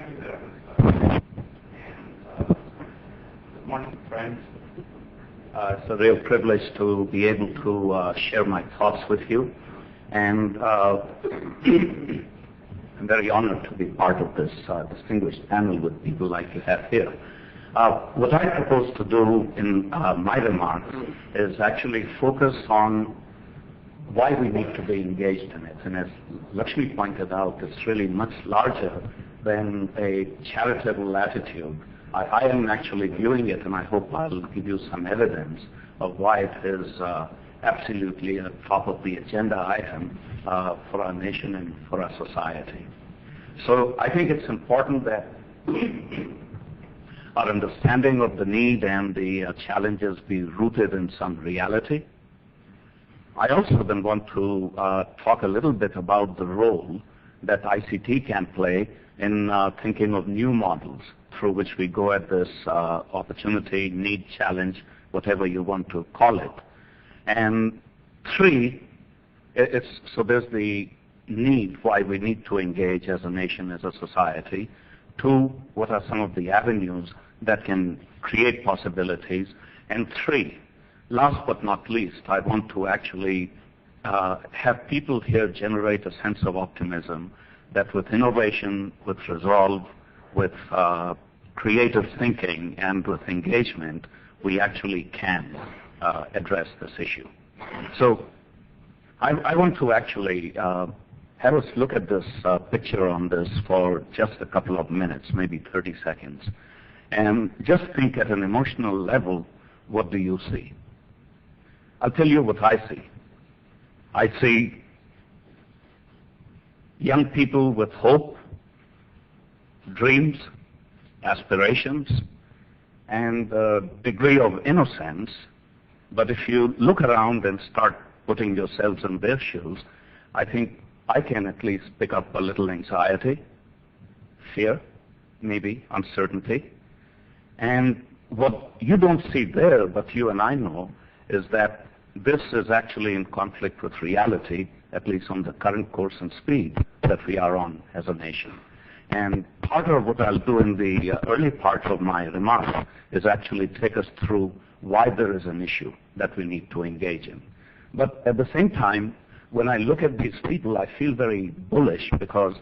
you there. And, good morning, friends. It's a real privilege to be able to share my thoughts with you. And I'm very honored to be part of this distinguished panel with people like you have here. What I propose to do in my remarks is actually focus on why we need to be engaged in it. And as Lakshmi pointed out, it's really much larger than a charitable attitude. I am actually viewing it, and I hope I'll give you some evidence of why it is absolutely at the top of the agenda item for our nation and for our society. So I think it's important that our understanding of the need and the challenges be rooted in some reality. I also then want to talk a little bit about the role that ICT can play in thinking of new models through which we go at this opportunity, need, challenge, whatever you want to call it. And three, so there's the need, why we need to engage as a nation, as a society. Two, what are some of the avenues that can create possibilities? And three, last but not least, I want to actually have people here generate a sense of optimism that with innovation, with resolve, with creative thinking, and with engagement, we actually can address this issue. So I want to actually have us look at this picture on this for just a couple of minutes, maybe 30 seconds, and just think at an emotional level, what do you see? I'll tell you what I see. I see young people with hope, dreams, aspirations, and a degree of innocence. But if you look around and start putting yourselves in their shoes, I think I can at least pick up a little anxiety, fear, maybe uncertainty. And what you don't see there, but you and I know, is that this is actually in conflict with reality, at least on the current course and speed that we are on as a nation. And part of what I'll do in the early part of my remarks is actually take us through why there is an issue that we need to engage in. But at the same time, when I look at these people, I feel very bullish because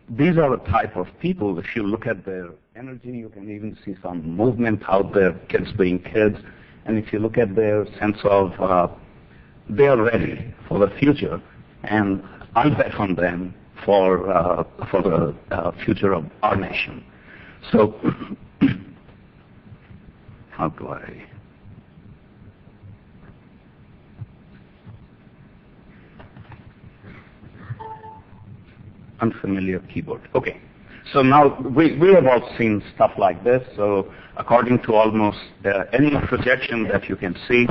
these are the type of people, if you look at their energy, you can even see some movement out there, kids being kids. And if you look at their sense of they are ready for the future, and I'll bet on them for the future of our nation. So, how do I? Unfamiliar keyboard. Okay. So now we have all seen stuff like this. So according to almost any projection that you can see,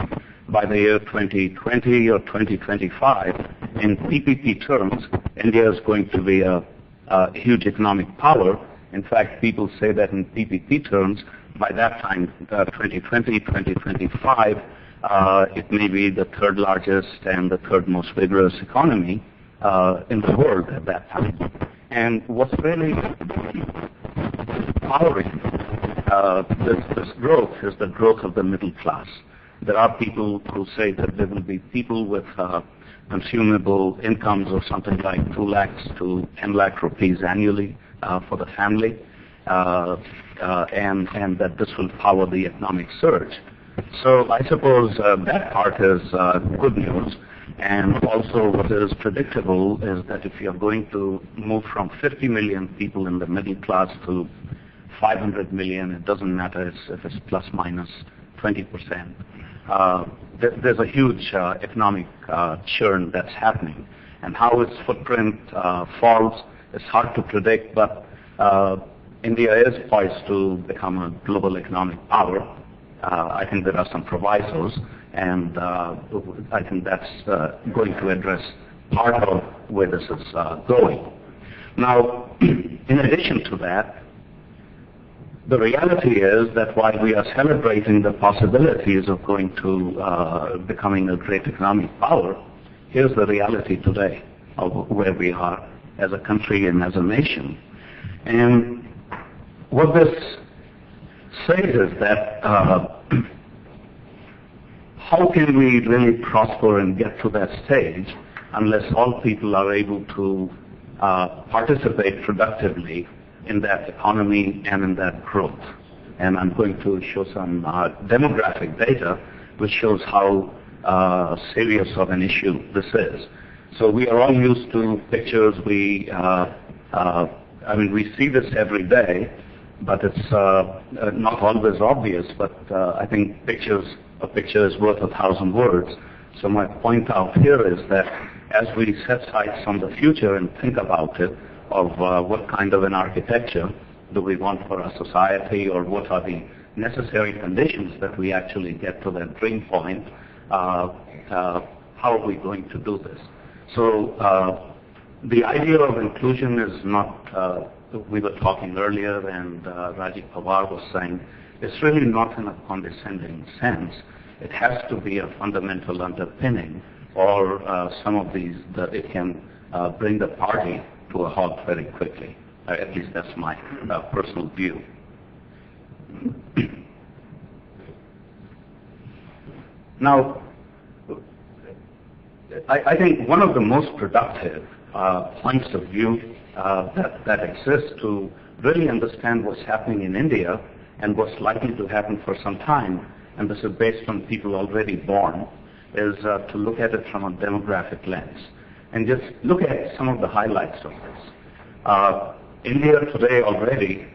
by the year 2020 or 2025, in PPP terms, India is going to be a huge economic power. In fact, people say that in PPP terms, by that time, 2020, 2025, it may be the third largest and the third most vigorous economy in the world at that time. And what's really powering this growth is the growth of the middle class. There are people who say that there will be people with consumable incomes of something like 2 lakhs to 10 lakh rupees annually for the family, and that this will power the economic surge. So I suppose that part is good news. And also what is predictable is that if you're going to move from 50 million people in the middle class to 500 million, it doesn't matter if it's plus minus 20%. There's a huge economic churn that's happening. And how its footprint falls is hard to predict, but India is poised to become a global economic power. I think there are some provisos, and I think that's going to address part of where this is going. Now, in addition to that, the reality is that while we are celebrating the possibilities of going to becoming a great economic power, here's the reality today of where we are as a country and as a nation. And what this says is that how can we really prosper and get to that stage unless all people are able to participate productively in that economy and in that growth. And I'm going to show some demographic data which shows how serious of an issue this is. So we are all used to pictures. We see this every day, but it's not always obvious. But I think a picture is worth 1,000 words. So my point out here is that as we set sights on the future and think about it, of what kind of an architecture do we want for our society, or what are the necessary conditions that we actually get to that dream point, how are we going to do this? So the idea of inclusion is not, we were talking earlier and Rajiv Pawar was saying, it's really not in a condescending sense. It has to be a fundamental underpinning, or some of these, that it can bring the party to a halt very quickly. At least that's my personal view. Now, I think one of the most productive points of view that exists to really understand what's happening in India and what's likely to happen for some time, and this is based on people already born, is to look at it from a demographic lens and just look at some of the highlights of this. India today already,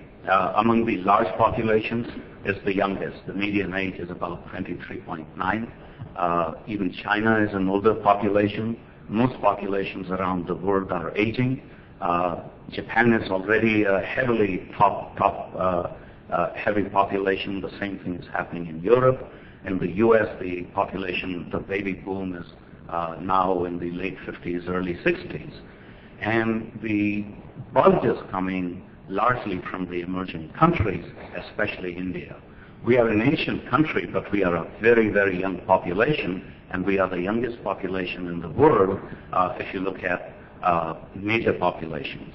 among the large populations, is the youngest. The median age is about 23.9. Even China is an older population. Most populations around the world are aging. Japan is already a heavily heavy population. The same thing is happening in Europe. In the U.S., the population, the baby boom is now in the late 50s, early 60s. And the bulge is coming largely from the emerging countries, especially India. We are an ancient country, but we are a very, very young population, and we are the youngest population in the world if you look at major populations.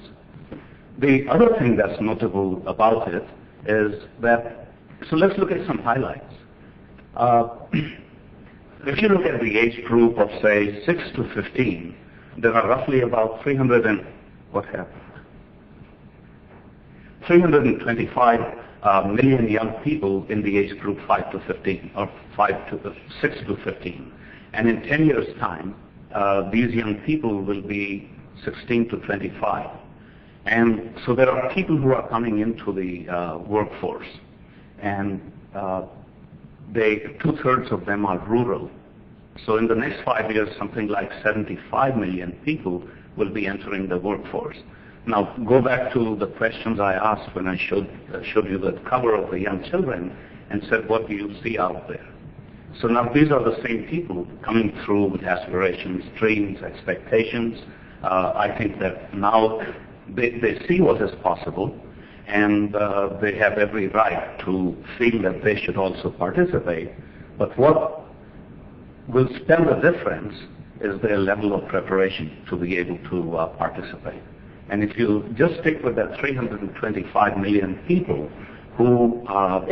The other thing that's notable about it is that, so let's look at some highlights. If you look at the age group of, say, 6 to 15, there are roughly about 325 million young people in the age group 5 to 15, or 6 to 15. And in 10 years' time, these young people will be 16 to 25. And so there are people who are coming into the workforce, and 2/3 of them are rural. So in the next 5 years, something like 75 million people will be entering the workforce. Now, go back to the questions I asked when I showed you the cover of the young children and said, what do you see out there? So now these are the same people coming through with aspirations, dreams, expectations. I think that now they see what is possible, and they have every right to feel that they should also participate. But what will spell the difference is their level of preparation to be able to participate. And if you just stick with that 325 million people who are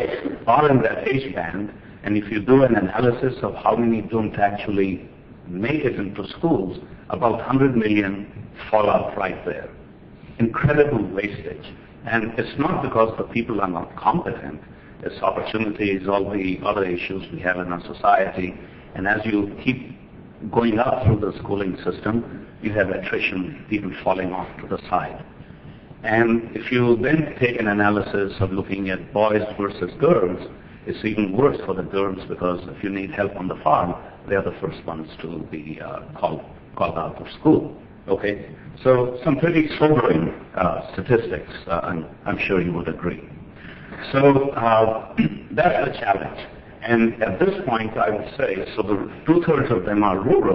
in that age band, and if you do an analysis of how many don't actually make it into schools, about 100 million fall out right there. Incredible wastage. And it's not because the people are not competent. It's opportunities, all the other issues we have in our society. And as you keep going up through the schooling system, you have attrition, people falling off to the side. And if you then take an analysis of looking at boys versus girls, it's even worse for the girls, because if you need help on the farm, they are the first ones to be called out of school. Okay, so some pretty sobering statistics, I'm sure you would agree. So that's the challenge. And at this point, I would say, so the 2/3 of them are rural.